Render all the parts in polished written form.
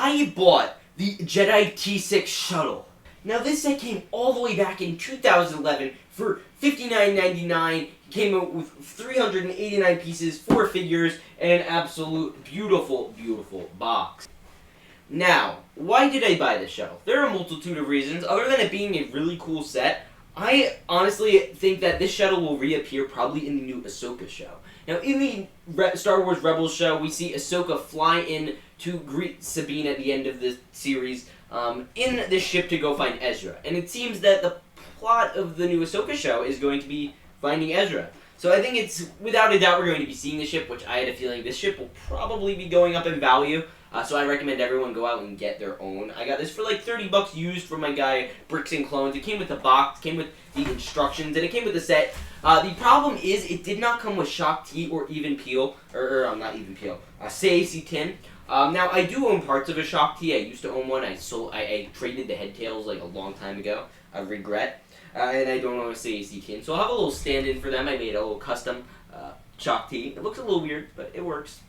I bought the Jedi T-6 Shuttle. Now this set came all the way back in 2011 for $59.99. Came out with 389 pieces, 4 figures, and an absolute beautiful, beautiful box. Now, why did I buy this shuttle? There are a multitude of reasons. Other than it being a really cool set, I honestly think that this shuttle will reappear probably in the new Ahsoka show. Now, in the Star Wars Rebels show, we see Ahsoka fly in to greet Sabine at the end of the series in the ship to go find Ezra. And it seems that the plot of the new Ahsoka show is going to be finding Ezra. So I think it's, without a doubt, we're going to be seeing the ship, which I had a feeling this ship will probably be going up in value. So I recommend everyone go out and get their own. I got this for like $30 used from my guy Brix and Clones. It came with the box, came with the instructions, and it came with the set. The problem is it did not come with shock T or even peel, not even peel, CAC tin. Now I do own parts of a shock T. I used to own one. I traded the head tails like a long time ago. I regret. And I don't own a CAC tin. So I'll have a little stand-in for them. I made a little custom shock T. It looks a little weird, but it works.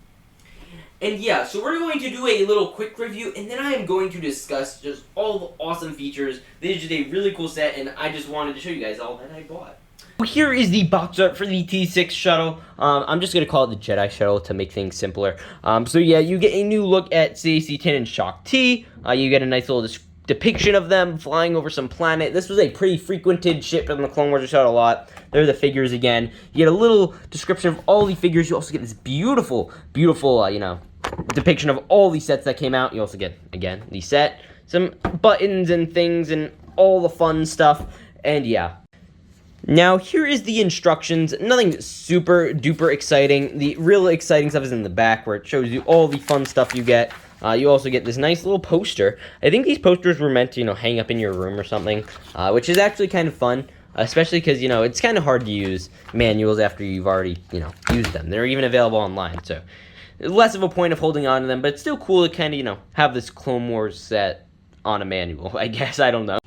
And yeah, so we're going to do a little quick review, and then I am going to discuss just all the awesome features. This is just a really cool set, and I just wanted to show you guys all that I bought. Here is the box art for the T-6 shuttle. I'm just going to call it the Jedi shuttle to make things simpler. So yeah, you get a new look at CAC 10 and Shock T. You get a nice little depiction of them flying over some planet. This was a pretty frequented ship in the Clone Wars. I shot a lot. There are the figures again. You get a little description of all the figures. You also get this beautiful, beautiful, depiction of all the sets that came out. You also get, again, the set, some buttons and things and all the fun stuff. And yeah. Now, here is the instructions. Nothing super duper exciting. The real exciting stuff is in the back where it shows you all the fun stuff you get. You also get this nice little poster. I think these posters were meant to, hang up in your room or something, which is actually kind of fun, especially because, it's kind of hard to use manuals after you've already, used them. They're even available online, so less of a point of holding on to them, but it's still cool to kind of, have this Clone Wars set on a manual, I guess. I don't know.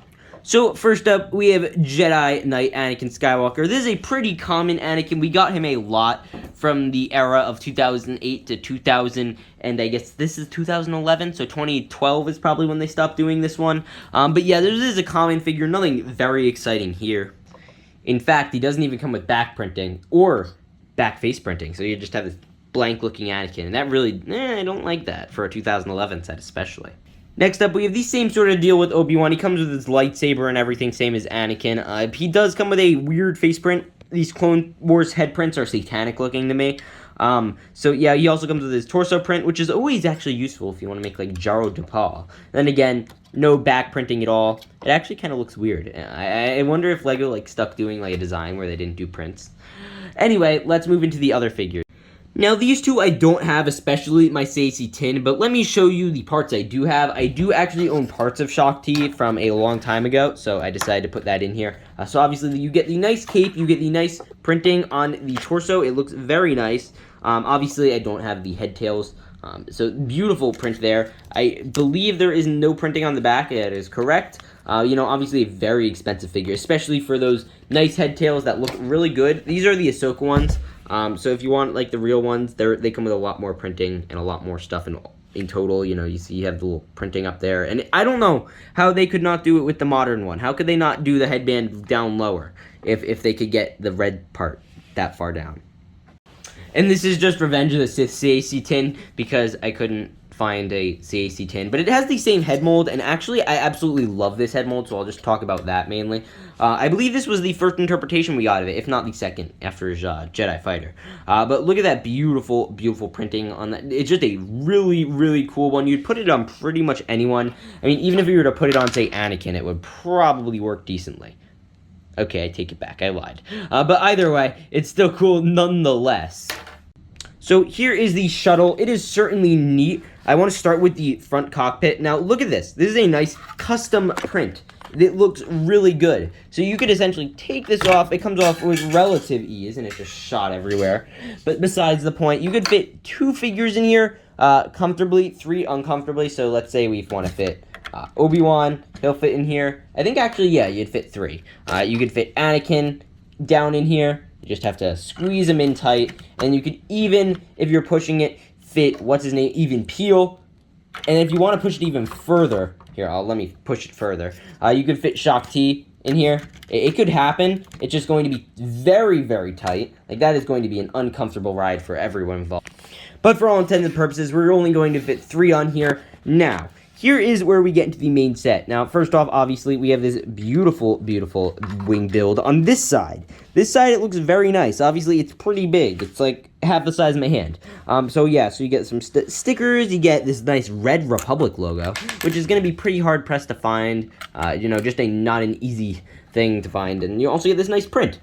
So, first up, we have Jedi Knight Anakin Skywalker. This is a pretty common Anakin. We got him a lot from the era of 2008 to 2000, and I guess this is 2011, so 2012 is probably when they stopped doing this one. But yeah, this is a common figure, nothing very exciting here. In fact, he doesn't even come with back printing or back face printing, so you just have this blank-looking Anakin, and that really, I don't like that for a 2011 set especially. Next up, we have the same sort of deal with Obi-Wan. He comes with his lightsaber and everything, same as Anakin. He does come with a weird face print. These Clone Wars head prints are satanic looking to me. So yeah, he also comes with his torso print, which is always actually useful if you want to make like Jaro DePaul. Then again, no back printing at all. It actually kind of looks weird. I wonder if LEGO stuck doing a design where they didn't do prints. Anyway, let's move into the other figures. Now, these two I don't have, especially my CAC tin, but let me show you the parts I do have. I do actually own parts of Shock T from a long time ago, so I decided to put that in here. So obviously, you get the nice cape, you get the nice printing on the torso. It looks very nice. Obviously, I don't have the head tails, so beautiful print there. I believe there is no printing on the back. That is correct. Obviously a very expensive figure, especially for those nice head tails that look really good. These are the Ahsoka ones. So if you want the real ones, they come with a lot more printing and a lot more stuff in total. You see you have the little printing up there. And I don't know how they could not do it with the modern one. How could they not do the headband down lower if they could get the red part that far down? And this is just Revenge of the Sith CAC tin because I couldn't find a CAC tin, but it has the same head mold, and actually I absolutely love this head mold, so I'll just talk about that mainly. I believe this was the first interpretation we got of it, if not the second, after his Jedi Fighter. But look at that beautiful, beautiful printing on that. It's just a really, really cool one. You'd put it on pretty much anyone. I mean, even if you were to put it on, say, Anakin, it would probably work decently. Okay, I take it back, I lied. But either way, it's still cool nonetheless. So here is the shuttle. It is certainly neat. I want to start with the front cockpit. Now, look at this. This is a nice custom print. It looks really good. So you could essentially take this off. It comes off with relative ease, and it's just shot everywhere. But besides the point, you could fit 2 figures in here comfortably, 3 uncomfortably. So let's say we want to fit Obi-Wan. He'll fit in here. I think actually, yeah, you'd fit 3. You could fit Anakin down in here. You just have to squeeze him in tight. And you could even, if you're pushing it, fit, what's his name, even Peel And if you want to push it even further, here, let me push it further. You could fit Shock T in here. It could happen. It's just going to be very, very tight. Like, that is going to be an uncomfortable ride for everyone involved. But for all intents and purposes, we're only going to fit 3 on here. Now, here is where we get into the main set. Now, first off, obviously, we have this beautiful, beautiful wing build on this side. This side, it looks very nice. Obviously, it's pretty big. It's like half the size of my hand. So yeah, so you get some stickers. You get this nice Red Republic logo, which is going to be pretty hard pressed to find. You know, just not an easy thing to find. And you also get this nice print.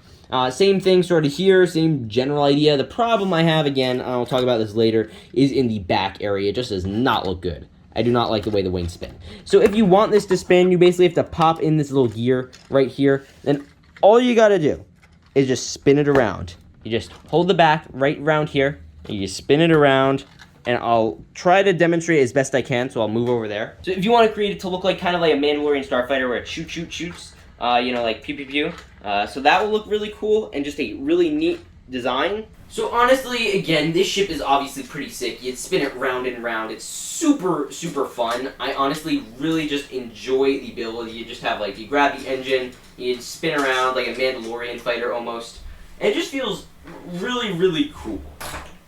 Same thing sort of here, same general idea. The problem I have, again, I'll talk about this later, is in the back area. It just does not look good. I do not like the way the wings spin. So if you want this to spin, you basically have to pop in this little gear right here. Then all you got to do is just spin it around. You just hold the back right around here, and you spin it around, and I'll try to demonstrate as best I can, so I'll move over there. So if you want to create it to look like kind of like a Mandalorian starfighter where it shoots, you know, like pew, pew, pew. So that will look really cool, and just a really neat design. So honestly, again, this ship is obviously pretty sick. You spin it round and round. It's super, super fun. I honestly really just enjoy the build. You just have, like, you grab the engine, you spin around like a Mandalorian fighter almost. And it just feels really, really cool.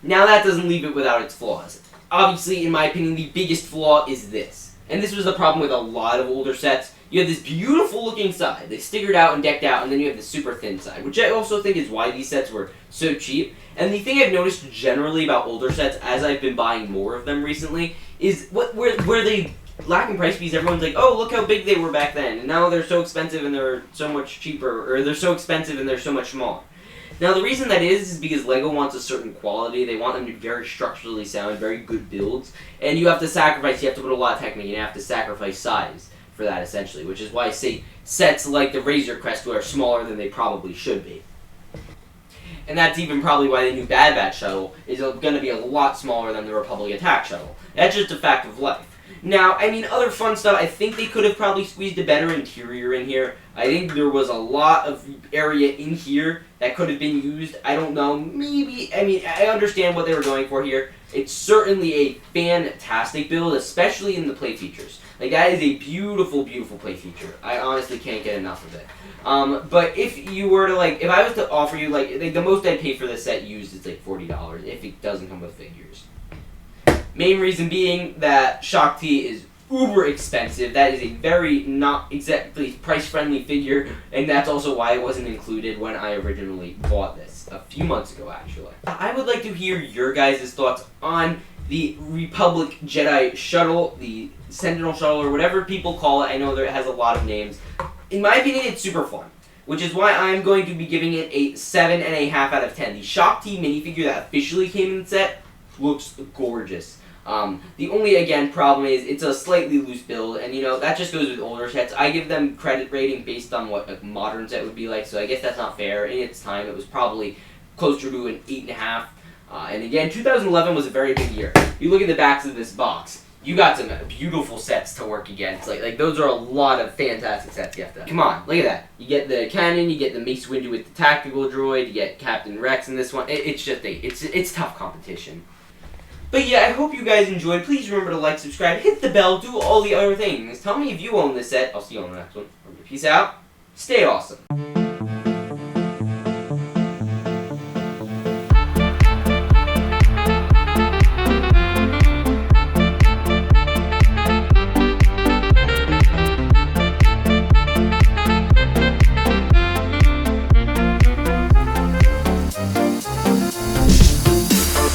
Now that doesn't leave it without its flaws. Obviously, in my opinion, the biggest flaw is this. And this was the problem with a lot of older sets. You have this beautiful looking side, they stickered out and decked out, and then you have the super thin side, which I also think is why these sets were so cheap. And the thing I've noticed generally about older sets, as I've been buying more of them recently, is where they lack in price because everyone's like, oh, look how big they were back then, and now they're so expensive and they're so much cheaper, or they're so expensive and they're so much smaller. Now, the reason that is because LEGO wants a certain quality. They want them to be very structurally sound, very good builds, and you have to sacrifice, you have to put a lot of technique, and you have to sacrifice size for that, essentially, which is why I say sets like the Razor Crest are smaller than they probably should be. And that's even probably why the new Bad Batch shuttle is going to be a lot smaller than the Republic Attack shuttle. That's just a fact of life. Now, I mean, other fun stuff, I think they could have probably squeezed a better interior in here. I think there was a lot of area in here that could have been used. I don't know, maybe, I mean, I understand what they were going for here. It's certainly a fantastic build, especially in the play features. Like, that is a beautiful, beautiful play feature. I honestly can't get enough of it. But if you were to, like, if I was to offer you, like, the most I'd pay for this set used is, like, $40, if it doesn't come with figures. Main reason being that Shock T is uber expensive. That is a very not exactly price-friendly figure, and that's also why it wasn't included when I originally bought this, a few months ago, actually. I would like to hear your guys' thoughts on the Republic Jedi shuttle, the Sentinel shuttle, or whatever people call it. I know it has a lot of names. In my opinion, it's super fun, which is why I'm going to be giving it a 7.5 out of 10. The Shock T minifigure that officially came in the set looks gorgeous. The only, again, problem is it's a slightly loose build, and, you know, that just goes with older sets. I give them credit rating based on what a modern set would be like, so I guess that's not fair. In its time, it was probably closer to an 8.5. And again, 2011 was a very big year. You look at the backs of this box, you got some beautiful sets to work against. Like those are a lot of fantastic sets you have to. Come on, look at that. You get the cannon, you get the Mace Windu with the tactical droid, you get Captain Rex in this one. It's just it's tough competition. But yeah, I hope you guys enjoyed. Please remember to like, subscribe, hit the bell, do all the other things. Tell me if you own this set. I'll see you on the next one. Peace out. Stay awesome.